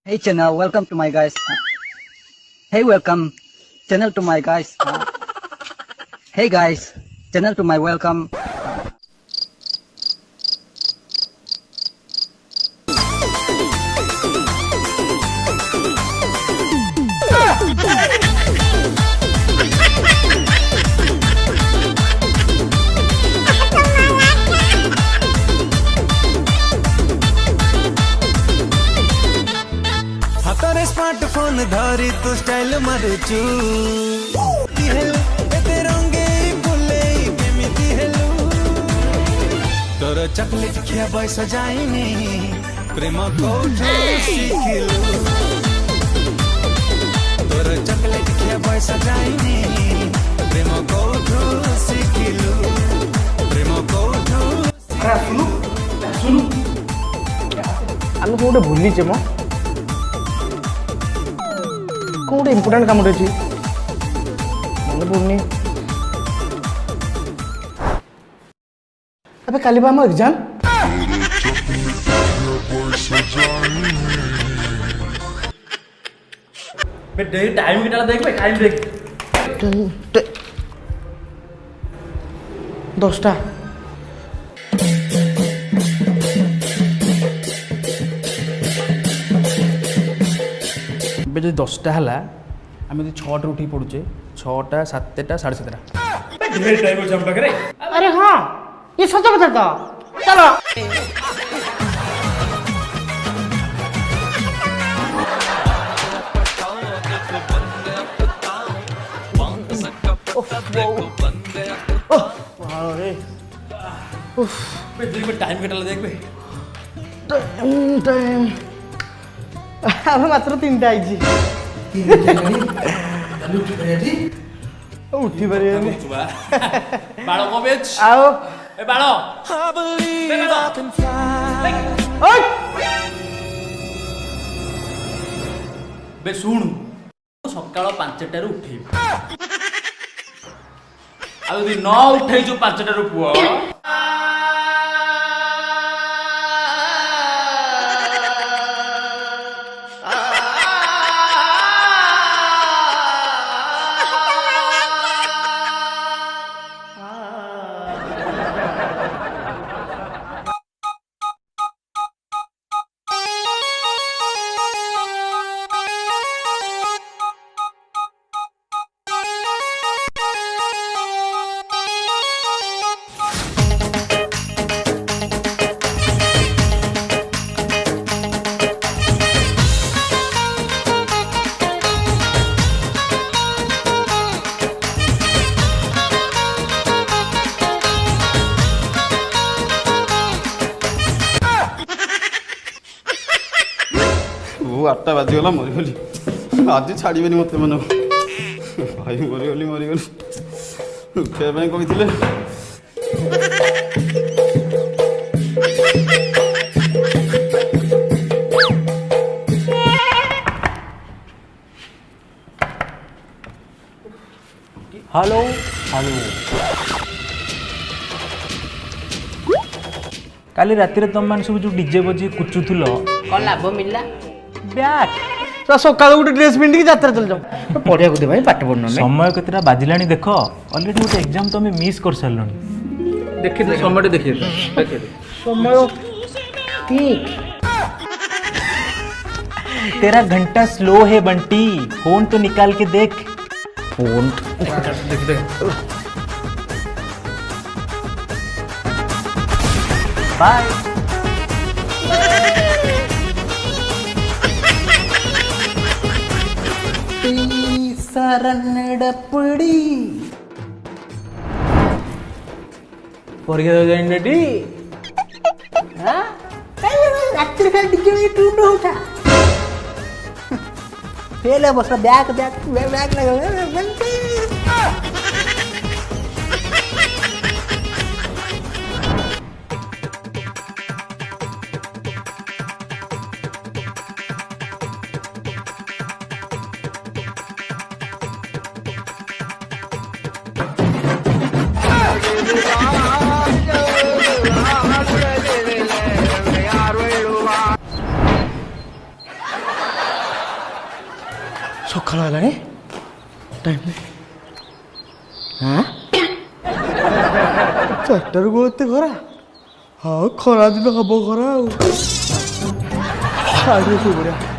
Hey channel, welcome to my guys. Hey, welcome channel to my guys. Hey guys, channel to my welcome. Smartphone धरी तो style मारुचु रंगे बुले केमिति हेलु तोर chocolate खिया बयस जाइनी प्रेम कोठो शिखिलु तोर चॉकलेट खिया बयस जाइनी प्रेम कोठो शिखिलु प्रेम कोठो सुनु सुनु आम कोटे भूली चे मो कौन इम्पोर्टेंट काम अच्छी मन पड़नी अबे काली बा एग्जाम टाइम कितना देख भाई टाइम देख 10टा जो 10टा है आम 6टा उठी पड़ुचे 6टा 7टा 7:30 अरे हाँ ये सच बता तो चलो टाइम कितना देख भाई टाइम आम मात्र 3टा आई उठी पारे बाळो को बेच आओ ए बाळो बे सुन सकाळ 5टा रे उठे आ यदि न उठै जो 5टा रे पुओ वो 8टा बाजीगला मरीगली आज छाड़बे मत मन भाई मरीगली मरीगली उठाइबा कही हेलो हेलो काली राति तुम मान सब जो डीजे बजी कुचुल कौन लाभ मिलला बैग तो सकाळ गोटे ड्रेस पिंडी यात्रा चल जाओ पढ़िया को दे भाई पाठ पढ़ना समय केतरा बाजिलानी देख ऑलरेडी गोटे एग्जाम तो मिस कर सारलनी देखि दे समय देखि दे समय ठीक तेरा घंटा स्लो है बंटी फोन तो निकाल के देख फोन देख दे बाय शरणपड़ी रेडी रात्रि खाली डीजे टूट होता फेल बस बैग बैग बैग लगा ସକାଳ ହେଲାଣି ଟାଇମ୍ ଚାରିଟାରୁ କଣ ଏତେ ଖରା ହଁ ଖରା ଦିନ ହବ ଖରା ଆଉ ବଢ଼ିଆ